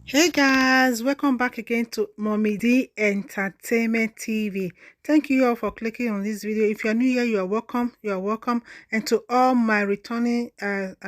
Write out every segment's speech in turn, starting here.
Hey guys, welcome back again to Mommy D Entertainment TV. Thank you all for clicking on this video. If you're new here, you are welcome. You are welcome. And to all my returning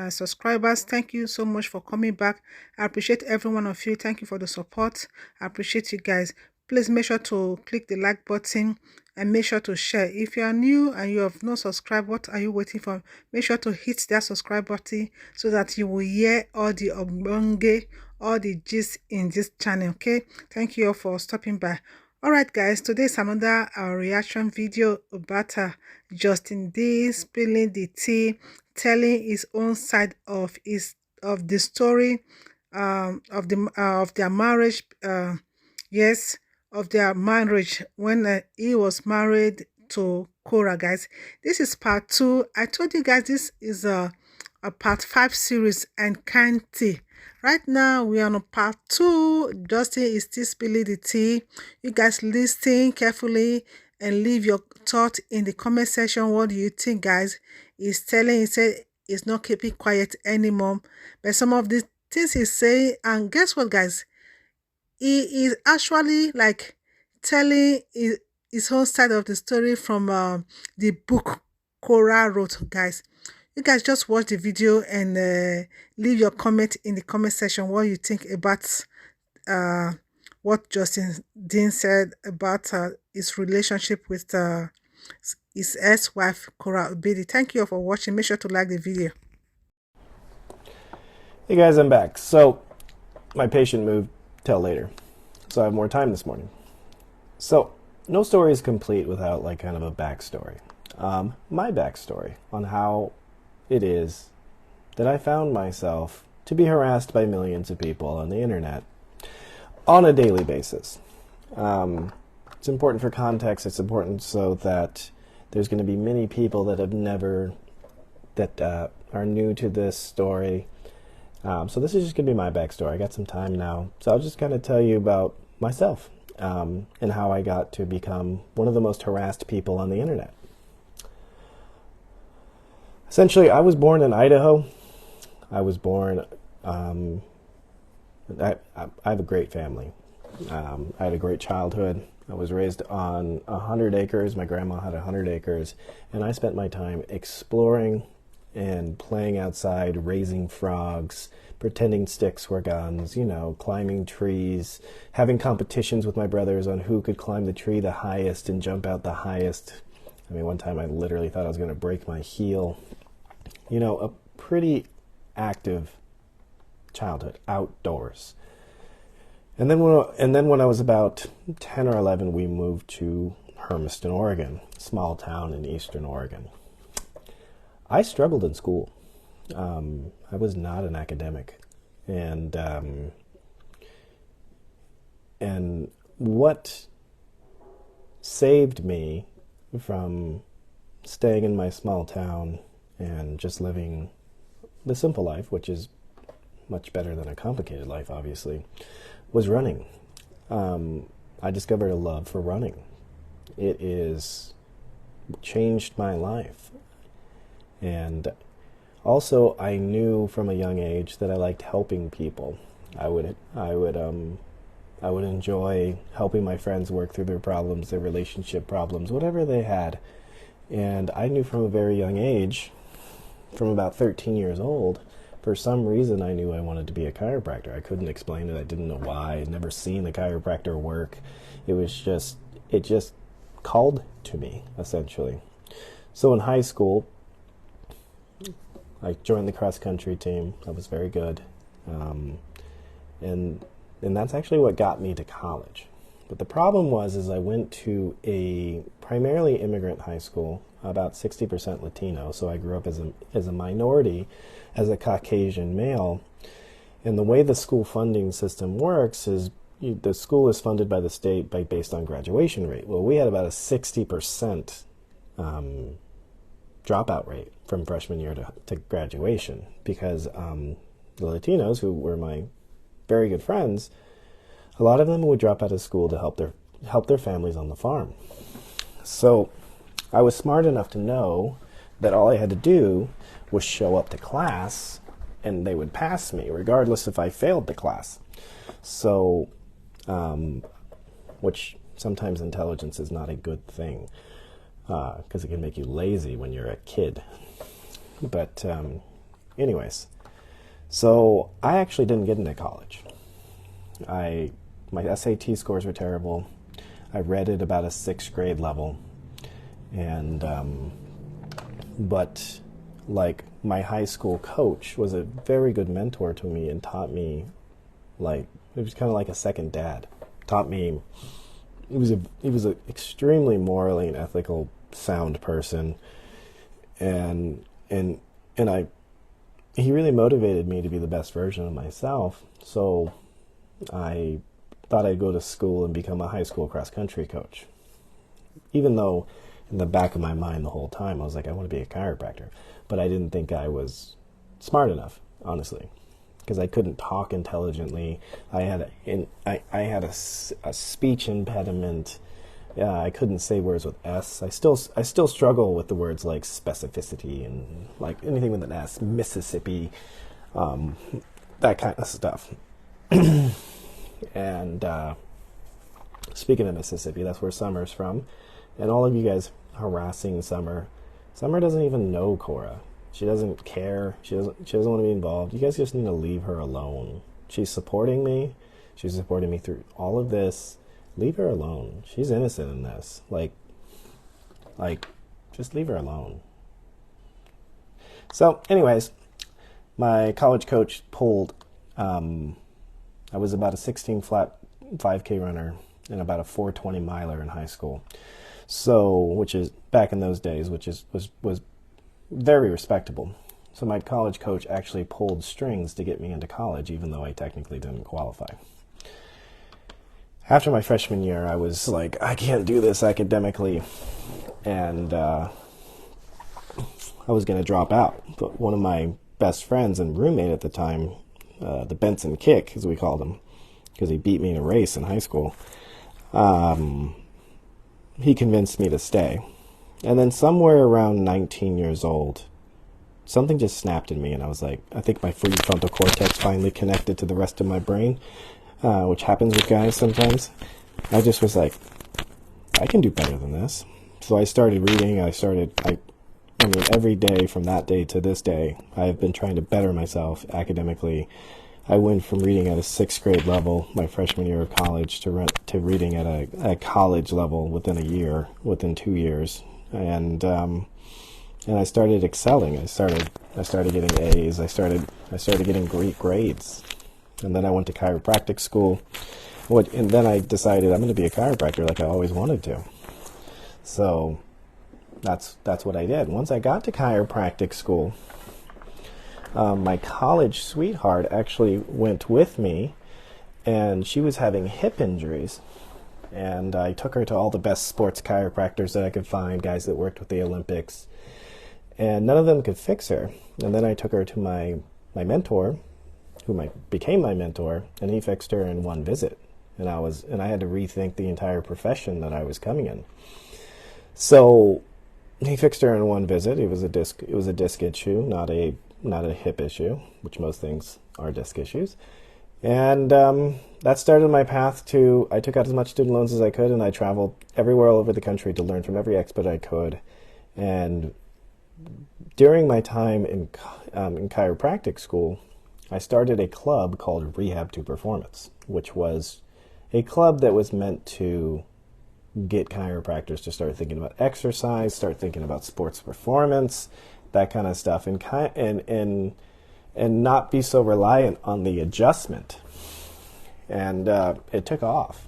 subscribers, thank you so much for coming back. I appreciate every one of you. Thank you for the support. I appreciate you guys. Please make sure to click the like button and make sure to share. If you are new and you have not subscribed, what are you waiting for? Make sure to hit that subscribe button so that you will hear all the ogbonge, all the gist in this channel. Okay, thank you all for stopping by. All right guys, today is another reaction video about Justin D spilling the tea, telling his own side of the story of their marriage, yes, of their marriage when he was married to Cora. Guys, this is part 2. I told you guys this is a part 5 series and Kanti. Right now we are on part 2. Justin is still spilling the tea. You guys listen carefully and leave your thought in the comment section. What do you think, guys? He said he's not keeping quiet anymore, but some of the things he's saying, and guess what, guys, he is actually like telling his own side of the story from the book Cora wrote. Guys, you guys just watch the video and leave your comment in the comment section what you think about uh, what Justin Dean said about his relationship with his ex-wife Cora Obidi. Thank you all for watching. Make sure to like the video. Hey guys, I'm back. So, my patient moved till later, so I have more time this morning. So, no story is complete without like kind of a backstory. My backstory on how it is that I found myself to be harassed by millions of people on the internet on a daily basis. It's important for context. It's important so that there's going to be many people that are new to this story. So this is just going to be my backstory. I got some time now, so I'll just kind of tell you about myself and how I got to become one of the most harassed people on the internet. Essentially, I was born in Idaho. I was born, I have a great family. I had a great childhood. I was raised on 100 acres. My grandma had 100 acres, and I spent my time exploring and playing outside, raising frogs, pretending sticks were guns, you know, climbing trees, having competitions with my brothers on who could climb the tree the highest and jump out the highest. I mean, one time I literally thought I was going to break my heel. You know, a pretty active childhood outdoors. And then when I was about 10 or 11, we moved to Hermiston, Oregon, small town in eastern Oregon. I struggled in school. I was not an academic, and what saved me from staying in my small town and just living the simple life, which is much better than a complicated life, obviously, was running. I discovered a love for running. It is changed my life. And also, I knew from a young age that I liked helping people. I would enjoy helping my friends work through their problems, their relationship problems, whatever they had. And I knew from a very young age, from about 13 years old, for some reason I knew I wanted to be a chiropractor. I couldn't explain it. I didn't know why. I'd never seen the chiropractor work. It just called to me, essentially. So in high school, I joined the cross-country team. I was very good. And that's actually what got me to college. But the problem was I went to a primarily immigrant high school, about 60% Latino, so I grew up as a minority, as a Caucasian male. And the way the school funding system works is the school is funded by the state based on graduation rate. Well, we had about a 60% dropout rate from freshman year to graduation because the Latinos, who were my very good friends, a lot of them would drop out of school to help their families on the farm. So I was smart enough to know that all I had to do was show up to class and they would pass me regardless if I failed the class. So, which sometimes intelligence is not a good thing because it can make you lazy when you're a kid. But anyways, so I actually didn't get into college. My SAT scores were terrible. I read at about a 6th grade level, and but like my high school coach was a very good mentor to me and taught me, like, it was kind of like a second dad. Taught me. He was a extremely morally and ethical sound person, and I he really motivated me to be the best version of myself. So I thought I'd go to school and become a high school cross country coach, even though in the back of my mind the whole time I was like, I want to be a chiropractor, but I didn't think I was smart enough, honestly, because I couldn't talk intelligently. I had a speech impediment. I couldn't say words with S. I still struggle with the words like specificity and like anything with an S, Mississippi, that kind of stuff. And speaking of Mississippi, that's where Summer's from. And all of you guys harassing Summer. Summer doesn't even know Cora. She doesn't care. She doesn't want to be involved. You guys just need to leave her alone. She's supporting me. She's supporting me through all of this. Leave her alone. She's innocent in this. Like, just leave her alone. So, anyways, my college coach pulled. I was about a 16 flat 5K runner and about a 420 miler in high school. So, which is back in those days, was very respectable. So my college coach actually pulled strings to get me into college, even though I technically didn't qualify. After my freshman year, I was like, I can't do this academically, and I was going to drop out. But one of my best friends and roommate at the time, the Benson Kick, as we called him, because he beat me in a race in high school, he convinced me to stay. And then somewhere around 19 years old, something just snapped in me, and I was like, I think my prefrontal cortex finally connected to the rest of my brain, which happens with guys sometimes. I just was like, I can do better than this. So I started reading. I mean, every day from that day to this day, I've been trying to better myself academically. I went from reading at a 6th grade level my freshman year of college to reading at a college level within 2 years. And I started excelling. I started getting A's. I started getting great grades. And then I went to chiropractic school. And then I decided I'm going to be a chiropractor like I always wanted to. So that's what I did. Once I got to chiropractic school, my college sweetheart actually went with me, and she was having hip injuries. And I took her to all the best sports chiropractors that I could find, guys that worked with the Olympics. And none of them could fix her. And then I took her to my mentor, who became my mentor, and he fixed her in one visit. And I had to rethink the entire profession that I was coming in. So he fixed her in one visit. It was a disc issue, not a hip issue, which most things are disc issues. And that started my path to, I took out as much student loans as I could, and I traveled everywhere all over the country to learn from every expert I could. And during my time in chiropractic school, I started a club called Rehab to Performance, which was a club that was meant to get chiropractors to start thinking about exercise, start thinking about sports performance, that kind of stuff, and not be so reliant on the adjustment. And it took off.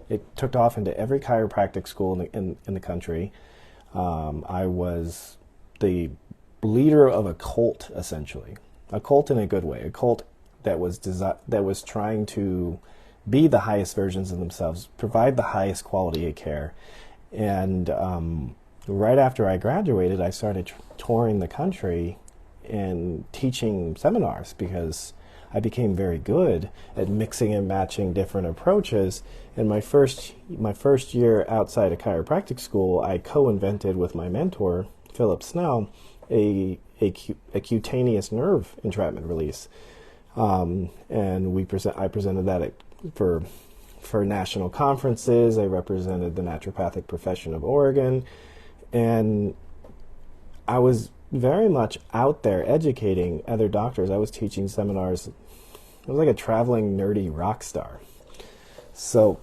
It took off into every chiropractic school in the country. I was the leader of a cult, essentially. A cult in a good way. A cult that was trying to be the highest versions of themselves, provide the highest quality of care. And right after I graduated, I started touring the country and teaching seminars, because I became very good at mixing and matching different approaches. In my first year outside of chiropractic school, I co-invented with my mentor, Philip Snell, a cutaneous nerve entrapment release. And I presented that for for national conferences. I represented the naturopathic profession of Oregon, and I was very much out there educating other doctors. I was teaching seminars. I was like a traveling nerdy rock star. So,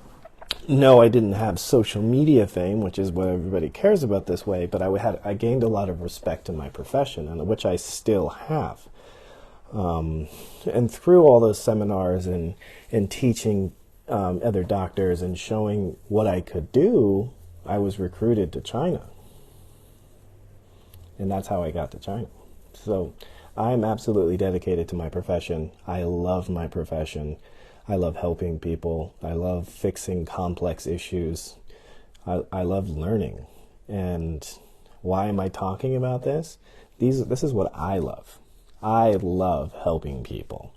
no, I didn't have social media fame, which is what everybody cares about this way, but I gained a lot of respect in my profession, and which I still have. And through all those seminars and teaching other doctors and showing what I could do, I was recruited to China. And that's how I got to China. So I'm absolutely dedicated to my profession. I love my profession. I love helping people. I love fixing complex issues. I love learning. And why am I talking about this? This is what I love. I love helping people.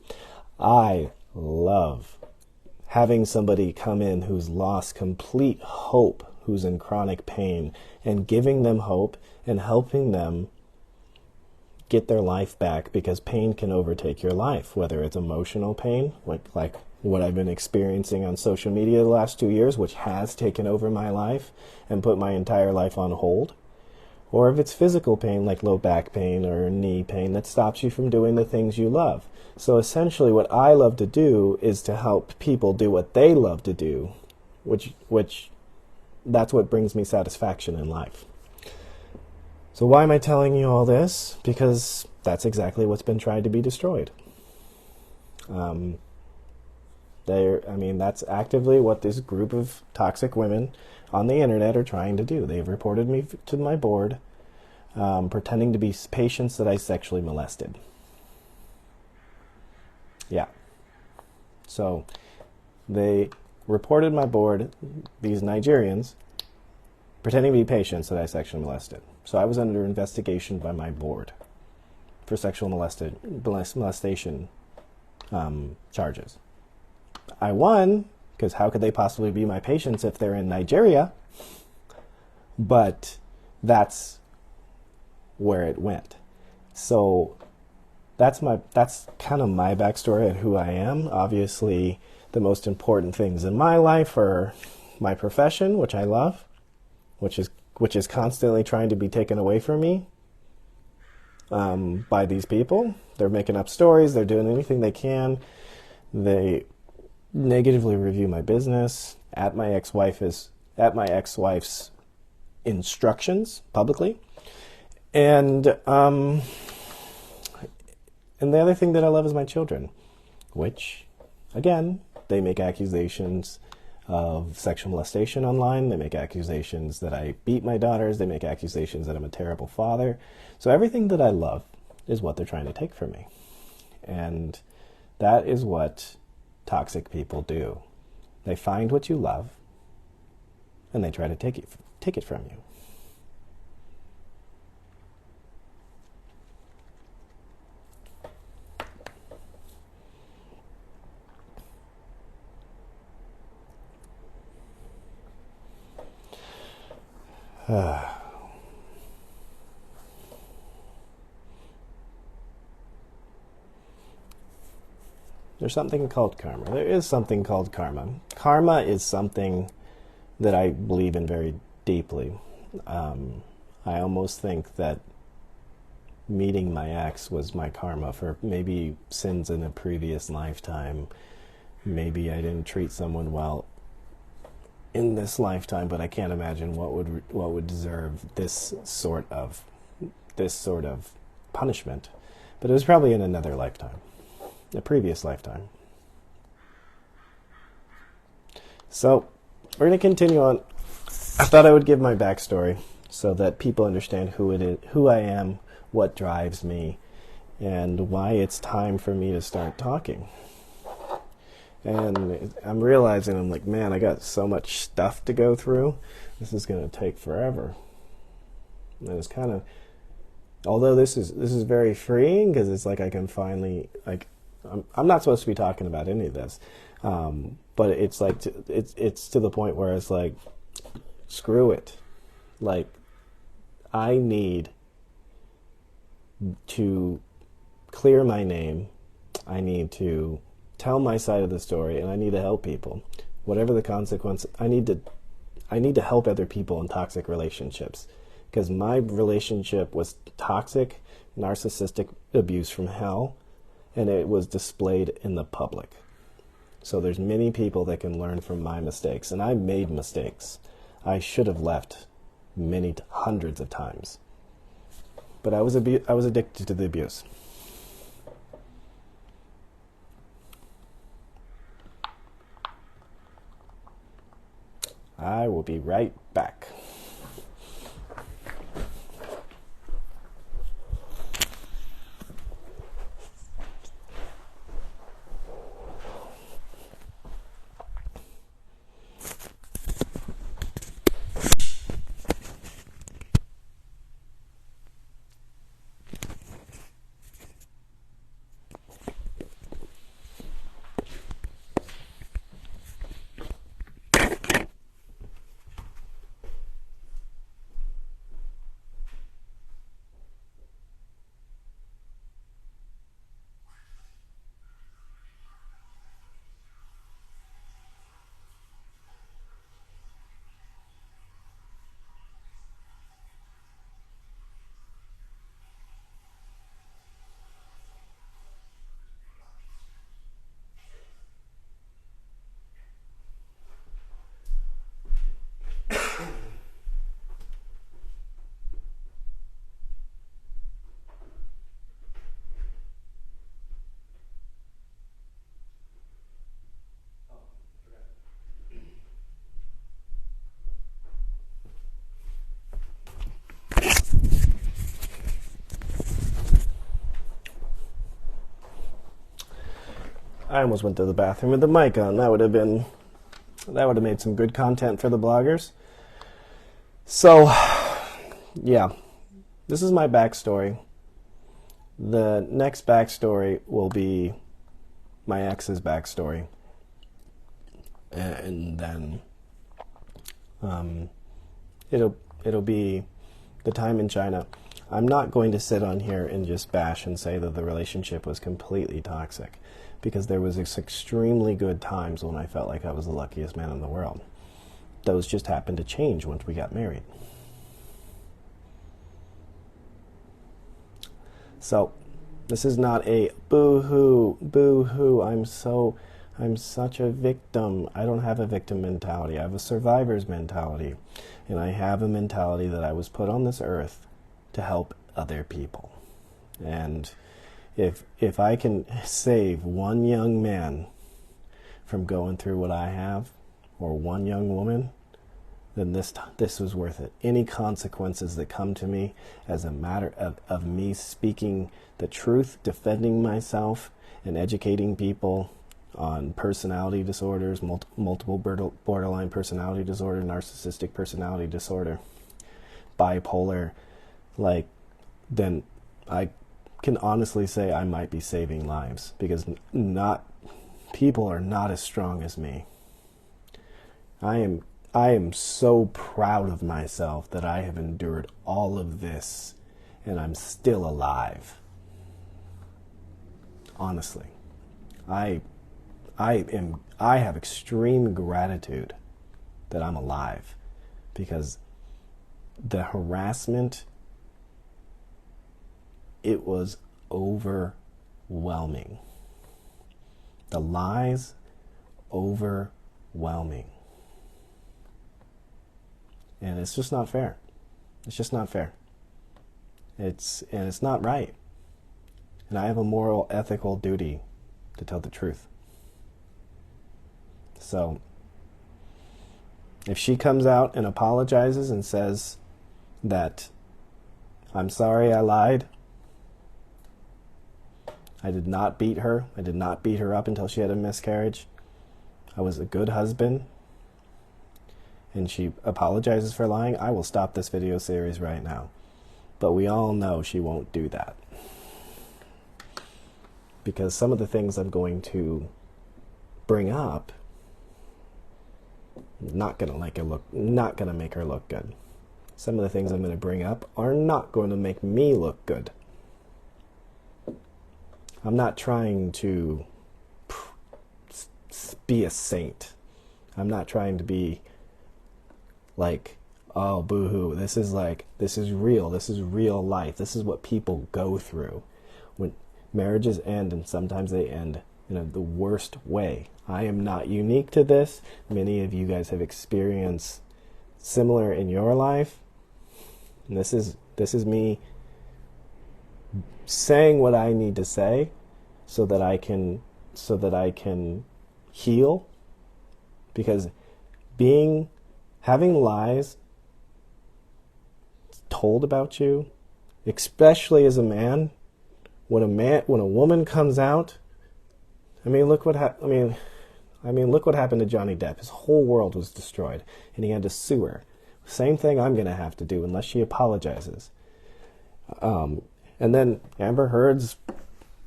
I love having somebody come in who's lost complete hope, who's in chronic pain, and giving them hope and helping them get their life back, because pain can overtake your life, whether it's emotional pain, like what I've been experiencing on social media the last 2 years, which has taken over my life and put my entire life on hold, or if it's physical pain like low back pain or knee pain that stops you from doing the things you love. So essentially what I love to do is to help people do what they love to do, which that's what brings me satisfaction in life. So why am I telling you all this? Because that's exactly what's been tried to be destroyed. That's actively what this group of toxic women on the internet are trying to do. They've reported me to my board, pretending to be patients that I sexually molested. Yeah. So they reported my board, these Nigerians, pretending to be patients that I sexually molested. So I was under investigation by my board for sexual molestation charges. I won, because how could they possibly be my patients if they're in Nigeria? But that's where it went. So that's kind of my backstory and who I am. Obviously, the most important things in my life are my profession, which I love, which is constantly trying to be taken away from me by these people. They're making up stories. They're doing anything they can. They negatively review my business at my ex-wife's instructions publicly. And the other thing that I love is my children, which, again, they make accusations of sexual molestation online. They make accusations that I beat my daughters. They make accusations that I'm a terrible father. So everything that I love is what they're trying to take from me. And that is what toxic people do. They find what you love and they try to take it from you. There's something called karma. There is something called karma. Karma is something that I believe in very deeply. I almost think that meeting my ex was my karma for maybe sins in a previous lifetime. Maybe I didn't treat someone well in this lifetime, but I can't imagine what would deserve this sort of punishment. But it was probably in another lifetime, a previous lifetime. So we're going to continue on. I thought I would give my backstory so that people understand who I am, what drives me, and why it's time for me to start talking. And I'm realizing, I'm like, man, I got so much stuff to go through. This is going to take forever. And it's kind of, although this is very freeing, because it's like I can finally, like, I'm not supposed to be talking about any of this, but it's like it's to the point where it's like, screw it. Like, I need to clear my name. I need to tell my side of the story, and I need to help people. Whatever the consequence, I need to help other people in toxic relationships, because my relationship was toxic, narcissistic abuse from hell, and it was displayed in the public. So there's many people that can learn from my mistakes, and I made mistakes. I should have left hundreds of times, but I was addicted to the abuse. I will be right back. I almost went to the bathroom with the mic on. That would have made some good content for the bloggers. So, yeah, this is my backstory. The next backstory will be my ex's backstory, and then it'll be the time in China. I'm not going to sit on here and just bash and say that the relationship was completely toxic, because there was extremely good times when I felt like I was the luckiest man in the world. Those just happened to change once we got married. So, this is not a boo-hoo, boo-hoo, I'm such a victim. I don't have a victim mentality. I have a survivor's mentality. And I have a mentality that I was put on this earth to help other people. And if I can save one young man from going through what I have, or one young woman, then this was worth it. Any consequences that come to me as a matter of me speaking the truth, defending myself, and educating people on personality disorders, multiple borderline personality disorder, narcissistic personality disorder, bipolar, then I can honestly say I might be saving lives, because people are not as strong as me. I am so proud of myself that I have endured all of this and I'm still alive. Honestly, I have extreme gratitude that I'm alive, because the harassment, it was overwhelming. The lies, overwhelming. And it's just not fair. It's just not fair. It's not right. And I have a moral, ethical duty to tell the truth. So, if she comes out and apologizes and says that, I'm sorry I lied, I did not beat her, I did not beat her up until she had a miscarriage, I was a good husband, and she apologizes for lying, I will stop this video series right now. But we all know she won't do that, because some of the things I'm going to bring up not going to make her look good. Some of the things I'm going to bring up are not going to make me look good. I'm not trying to be a saint. I'm not trying to be like, oh, boo-hoo. This is real. This is real life. This is what people go through when marriages end, and sometimes they end in the worst way. I am not unique to this. Many of you guys have experienced similar in your life. And this is me saying what I need to say so that I can heal, because having lies told about you, especially as a man, when a woman comes out, look what happened to Johnny Depp. His whole world was destroyed, and he had to sue her. Same thing I'm going to have to do unless she apologizes. And then Amber Heard's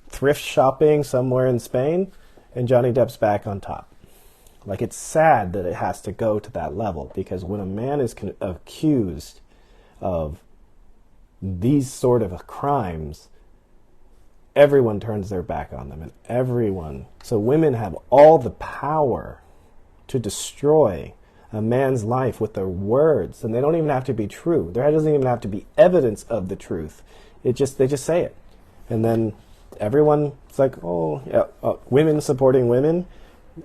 thrift shopping somewhere in Spain, and Johnny Depp's back on top. Like, it's sad that it has to go to that level, because when a man is accused of these sort of crimes, everyone turns their back on them, and so women have all the power to destroy a man's life with their words, and they don't even have to be true. There doesn't even have to be evidence of the truth. They just say it, and then everyone's like, oh, yeah, women supporting women.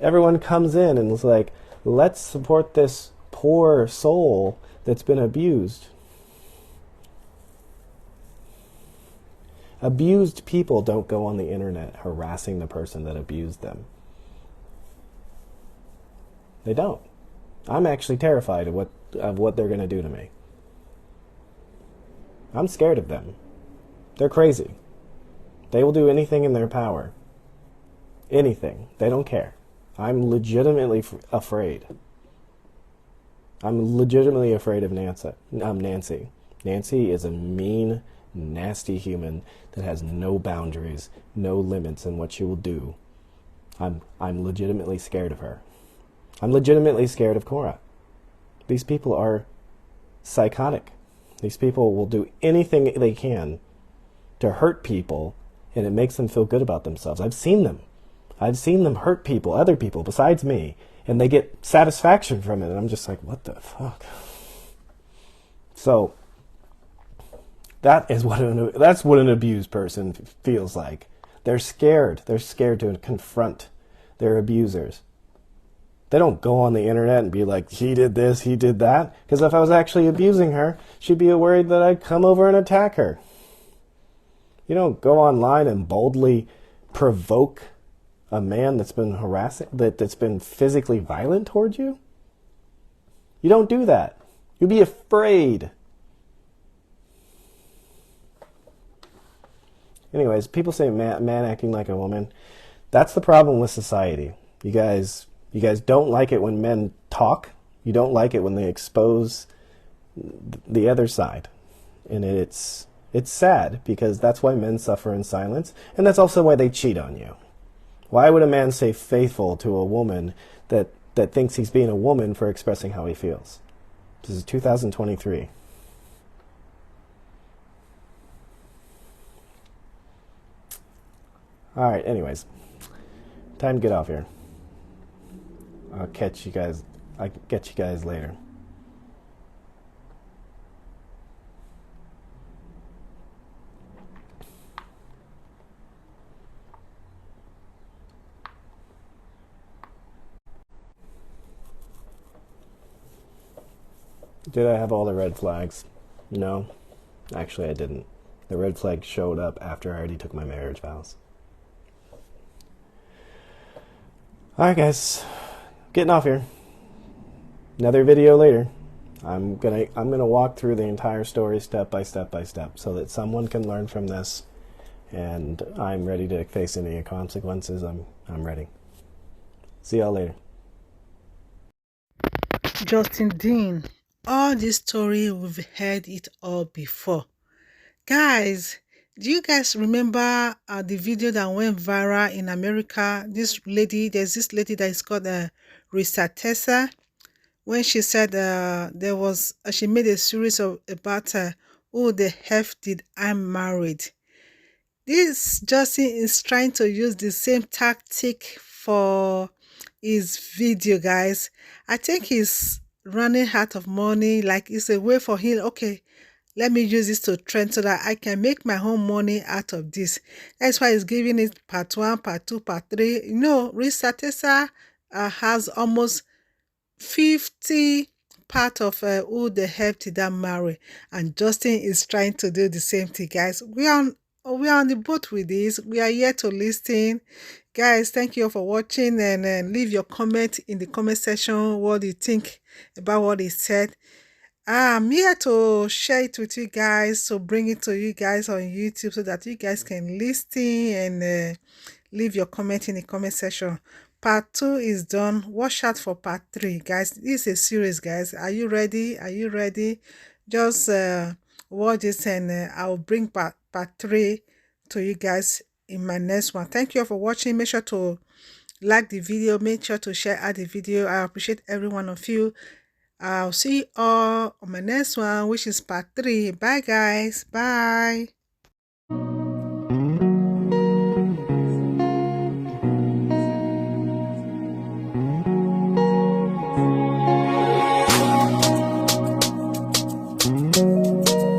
Everyone comes in and is like, let's support this poor soul that's been abused. Abused people don't go on the internet harassing the person that abused them. They don't. I'm actually terrified of what they're going to do to me. I'm scared of them. They're crazy. They will do anything in their power. Anything. They don't care. I'm legitimately afraid. I'm legitimately afraid of Nancy. Nancy is a mean, nasty human that has no boundaries, no limits in what she will do. I'm legitimately scared of her. I'm legitimately scared of Cora. These people are psychotic. These people will do anything they can to hurt people, and it makes them feel good about themselves. I've seen them. I've seen them hurt people, other people besides me, and they get satisfaction from it, and I'm just like, what the fuck? So that's what an abused person feels like. They're scared. They're scared to confront their abusers. They don't go on the internet and be like, he did this, he did that. Because if I was actually abusing her, she'd be worried that I'd come over and attack her. You don't go online and boldly provoke a man that's been that's been physically violent towards you. You don't do that. You'd be afraid. Anyways, people say man acting like a woman. That's the problem with society. You guys don't like it when men talk. You don't like it when they expose the other side. And it's sad, because that's why men suffer in silence, and that's also why they cheat on you. Why would a man stay faithful to a woman that thinks he's being a woman for expressing how he feels? This is 2023. All right, anyways. Time to get off here. I'll catch you guys later. Did I have all the red flags? No. Actually, I didn't. The red flag showed up after I already took my marriage vows. Alright guys, getting off here. Another video later. I'm gonna walk through the entire story step by step so that someone can learn from this, and I'm ready to face any consequences. I'm ready. See y'all later. Justin Dean, all this story, we've heard it all before. Guys, do you guys remember the video that went viral in America? There's this lady that is called Risa Tessa, when she said she made a series about who the F did I married. This Justin is trying to use the same tactic for his video, guys. I think he's running out of money. Like, it's a way for him. Okay, let me use this to trend so that I can make my own money out of this. That's why he's giving it part 1, part 2, part 3. You know, Risatesa has almost 50 part of who they helped that marry, and Justin is trying to do the same thing, guys. We are on the boat with this. We are here to listen, guys. Thank you for watching, and leave your comment in the comment section. What do you think about what he said? I'm here to share it with you guys, to bring it to you guys on YouTube so that you guys can listen and leave your comment in the comment section. Part 2 is done. Watch out for part 3, guys. This is a series, guys. Are you ready? Are you ready? Just watch this, and I'll bring part 3 to you guys in my next one. Thank you all for watching. Make sure to like the video. Make sure to share out the video. I appreciate every one of you. I'll see you all on my next one, which is part 3. Bye, guys. Bye.